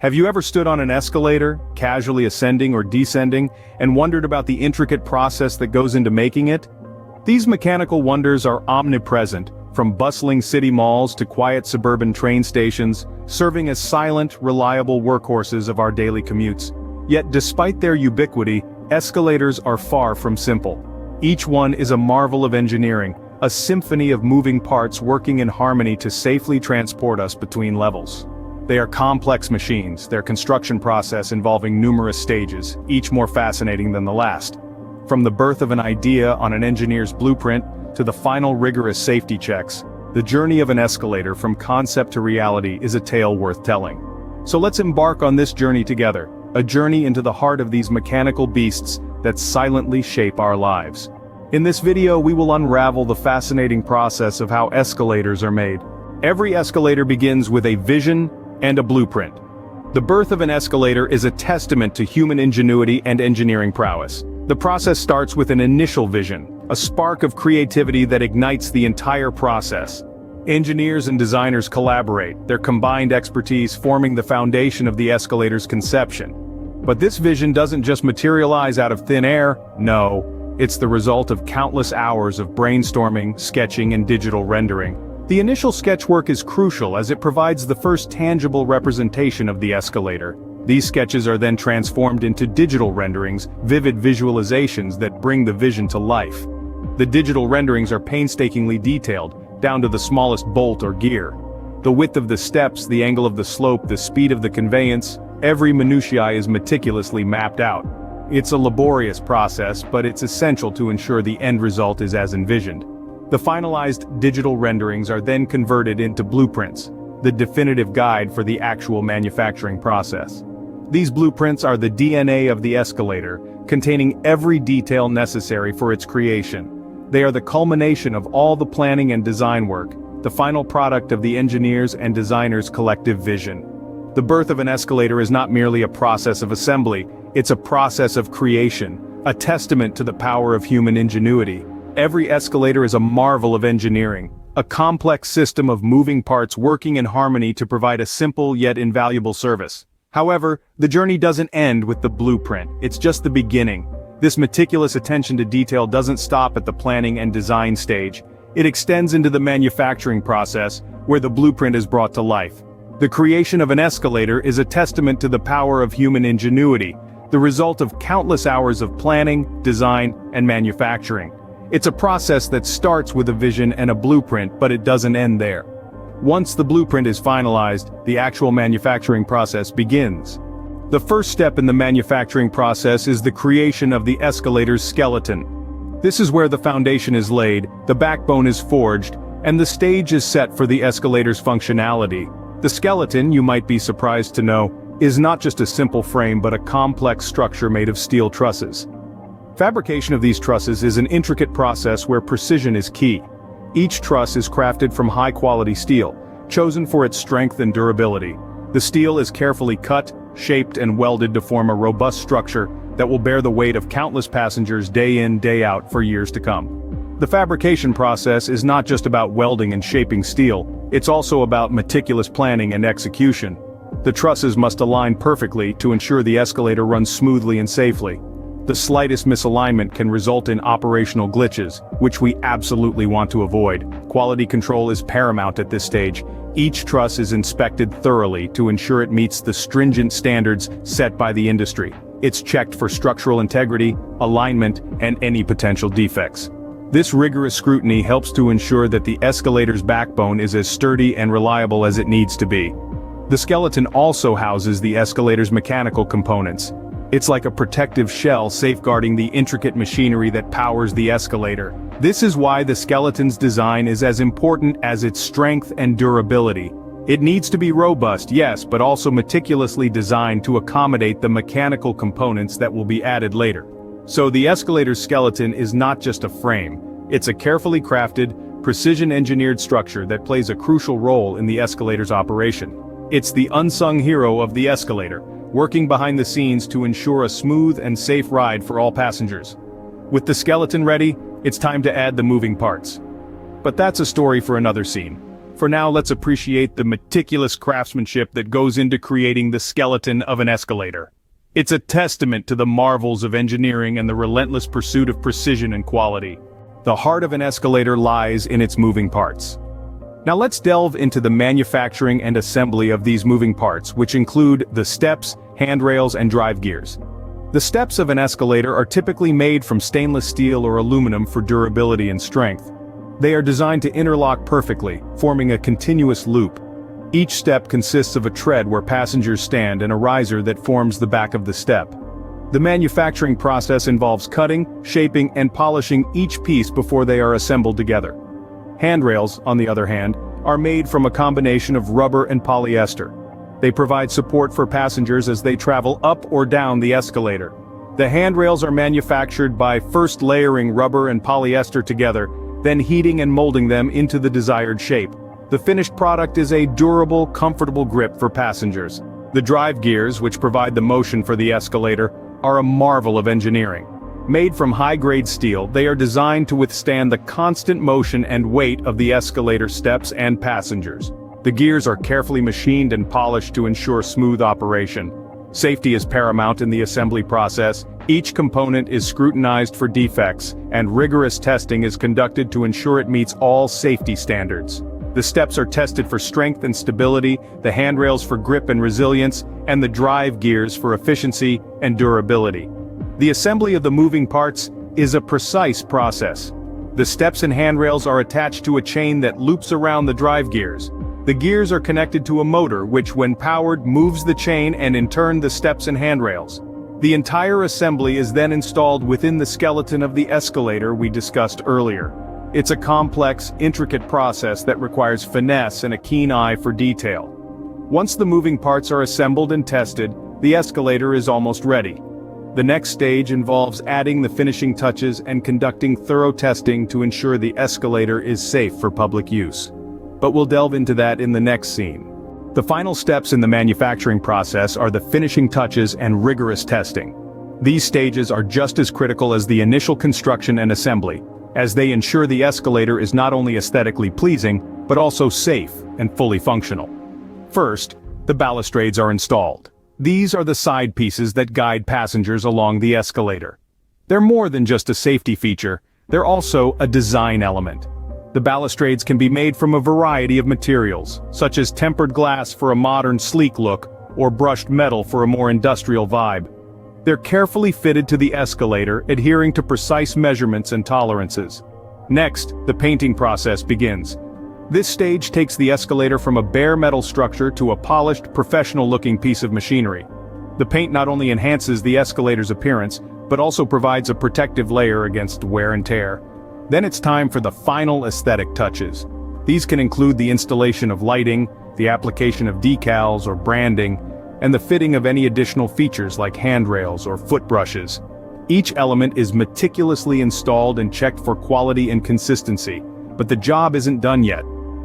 Have you ever stood on an escalator, casually ascending or descending, and wondered about the intricate process that goes into making it? These mechanical wonders are omnipresent, from bustling city malls to quiet suburban train stations, serving as silent, reliable workhorses of our daily commutes. Yet despite their ubiquity, escalators are far from simple. Each one is a marvel of engineering, a symphony of moving parts working in harmony to safely transport us between levels. They are complex machines, their construction process involving numerous stages, each more fascinating than the last. From the birth of an idea on an engineer's blueprint, to the final rigorous safety checks, the journey of an escalator from concept to reality is a tale worth telling. So let's embark on this journey together, a journey into the heart of these mechanical beasts that silently shape our lives. In this video we will unravel the fascinating process of how escalators are made. Every escalator begins with a vision and a blueprint. The birth of an escalator is a testament to human ingenuity and engineering prowess. The process starts with an initial vision, a spark of creativity that ignites the entire process. Engineers and designers collaborate, their combined expertise forming the foundation of the escalator's conception. But this vision doesn't just materialize out of thin air, no, it's the result of countless hours of brainstorming, sketching, and digital rendering. The initial sketch work is crucial as it provides the first tangible representation of the escalator. These sketches are then transformed into digital renderings, vivid visualizations that bring the vision to life. The digital renderings are painstakingly detailed, down to the smallest bolt or gear. The width of the steps, the angle of the slope, the speed of the conveyance, every minutiae is meticulously mapped out. It's a laborious process, but it's essential to ensure the end result is as envisioned. The finalized digital renderings are then converted into blueprints, the definitive guide for the actual manufacturing process. These blueprints are the DNA of the escalator, containing every detail necessary for its creation. They are the culmination of all the planning and design work, the final product of the engineers' and designers' collective vision. The birth of an escalator is not merely a process of assembly, it's a process of creation, a testament to the power of human ingenuity. Every escalator is a marvel of engineering, a complex system of moving parts working in harmony to provide a simple yet invaluable service. However, the journey doesn't end with the blueprint, it's just the beginning. This meticulous attention to detail doesn't stop at the planning and design stage. It extends into the manufacturing process, where the blueprint is brought to life. The creation of an escalator is a testament to the power of human ingenuity, the result of countless hours of planning, design, and manufacturing. It's a process that starts with a vision and a blueprint, but it doesn't end there. Once the blueprint is finalized, the actual manufacturing process begins. The first step in the manufacturing process is the creation of the escalator's skeleton. This is where the foundation is laid, the backbone is forged, and the stage is set for the escalator's functionality. The skeleton, you might be surprised to know, is not just a simple frame but a complex structure made of steel trusses. Fabrication of these trusses is an intricate process where precision is key. Each truss is crafted from high-quality steel, chosen for its strength and durability. The steel is carefully cut, shaped, and welded to form a robust structure that will bear the weight of countless passengers day in, day out for years to come. The fabrication process is not just about welding and shaping steel, it's also about meticulous planning and execution. The trusses must align perfectly to ensure the escalator runs smoothly and safely. The slightest misalignment can result in operational glitches, which we absolutely want to avoid. Quality control is paramount at this stage. Each truss is inspected thoroughly to ensure it meets the stringent standards set by the industry. It's checked for structural integrity, alignment, and any potential defects. This rigorous scrutiny helps to ensure that the escalator's backbone is as sturdy and reliable as it needs to be. The skeleton also houses the escalator's mechanical components. It's like a protective shell safeguarding the intricate machinery that powers the escalator. This is why the skeleton's design is as important as its strength and durability. It needs to be robust, yes, but also meticulously designed to accommodate the mechanical components that will be added later. So the escalator's skeleton is not just a frame, it's a carefully crafted, precision-engineered structure that plays a crucial role in the escalator's operation. It's the unsung hero of the escalator, working behind the scenes to ensure a smooth and safe ride for all passengers. With the skeleton ready, it's time to add the moving parts. But that's a story for another scene. For now, let's appreciate the meticulous craftsmanship that goes into creating the skeleton of an escalator. It's a testament to the marvels of engineering and the relentless pursuit of precision and quality. The heart of an escalator lies in its moving parts. Now let's delve into the manufacturing and assembly of these moving parts, which include the steps, handrails, and drive gears. The steps of an escalator are typically made from stainless steel or aluminum for durability and strength. They are designed to interlock perfectly, forming a continuous loop. Each step consists of a tread where passengers stand and a riser that forms the back of the step. The manufacturing process involves cutting, shaping, and polishing each piece before they are assembled together. Handrails, on the other hand, are made from a combination of rubber and polyester. They provide support for passengers as they travel up or down the escalator. The handrails are manufactured by first layering rubber and polyester together, then heating and molding them into the desired shape. The finished product is a durable, comfortable grip for passengers. The drive gears, which provide the motion for the escalator, are a marvel of engineering. Made from high-grade steel, they are designed to withstand the constant motion and weight of the escalator steps and passengers. The gears are carefully machined and polished to ensure smooth operation. Safety is paramount in the assembly process. Each component is scrutinized for defects, and rigorous testing is conducted to ensure it meets all safety standards. The steps are tested for strength and stability, the handrails for grip and resilience, and the drive gears for efficiency and durability. The assembly of the moving parts is a precise process. The steps and handrails are attached to a chain that loops around the drive gears. The gears are connected to a motor which, when powered, moves the chain and in turn the steps and handrails. The entire assembly is then installed within the skeleton of the escalator we discussed earlier. It's a complex, intricate process that requires finesse and a keen eye for detail. Once the moving parts are assembled and tested, the escalator is almost ready. The next stage involves adding the finishing touches and conducting thorough testing to ensure the escalator is safe for public use. But we'll delve into that in the next scene. The final steps in the manufacturing process are the finishing touches and rigorous testing. These stages are just as critical as the initial construction and assembly, as they ensure the escalator is not only aesthetically pleasing, but also safe and fully functional. First, the balustrades are installed. These are the side pieces that guide passengers along the escalator. They're more than just a safety feature, they're also a design element. The balustrades can be made from a variety of materials, such as tempered glass for a modern, sleek look, or brushed metal for a more industrial vibe. They're carefully fitted to the escalator, adhering to precise measurements and tolerances. Next, the painting process begins. This stage takes the escalator from a bare metal structure to a polished, professional-looking piece of machinery. The paint not only enhances the escalator's appearance, but also provides a protective layer against wear and tear. Then it's time for the final aesthetic touches. These can include the installation of lighting, the application of decals or branding, and the fitting of any additional features like handrails or foot brushes. Each element is meticulously installed and checked for quality and consistency, but the job isn't done yet.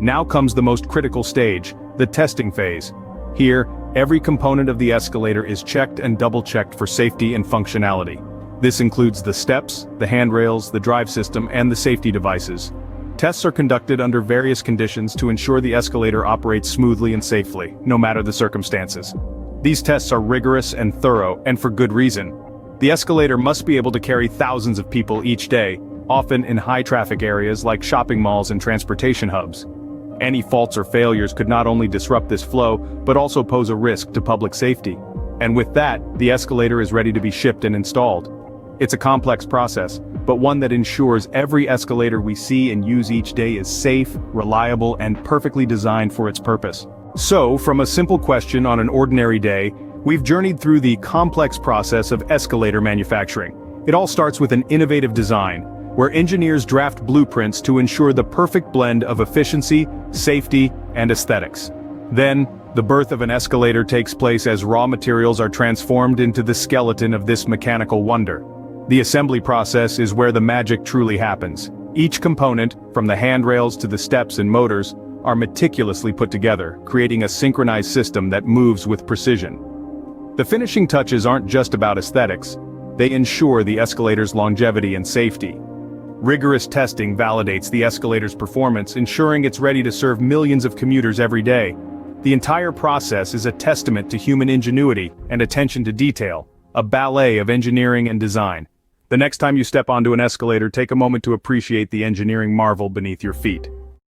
Now comes the most critical stage, the testing phase. Here, every component of the escalator is checked and double-checked for safety and functionality. This includes the steps, the handrails, the drive system, and the safety devices. Tests are conducted under various conditions to ensure the escalator operates smoothly and safely, no matter the circumstances. These tests are rigorous and thorough, and for good reason. The escalator must be able to carry thousands of people each day, often in high-traffic areas like shopping malls and transportation hubs. Any faults or failures could not only disrupt this flow, but also pose a risk to public safety. And with that, the escalator is ready to be shipped and installed. It's a complex process, but one that ensures every escalator we see and use each day is safe, reliable, and perfectly designed for its purpose. So, from a simple question on an ordinary day, we've journeyed through the complex process of escalator manufacturing. It all starts with an innovative design, where engineers draft blueprints to ensure the perfect blend of efficiency, safety, and aesthetics. Then, the birth of an escalator takes place as raw materials are transformed into the skeleton of this mechanical wonder. The assembly process is where the magic truly happens. Each component, from the handrails to the steps and motors, are meticulously put together, creating a synchronized system that moves with precision. The finishing touches aren't just about aesthetics, they ensure the escalator's longevity and safety. Rigorous testing validates the escalator's performance, ensuring it's ready to serve millions of commuters every day. The entire process is a testament to human ingenuity and attention to detail, a ballet of engineering and design. The next time you step onto an escalator, take a moment to appreciate the engineering marvel beneath your feet.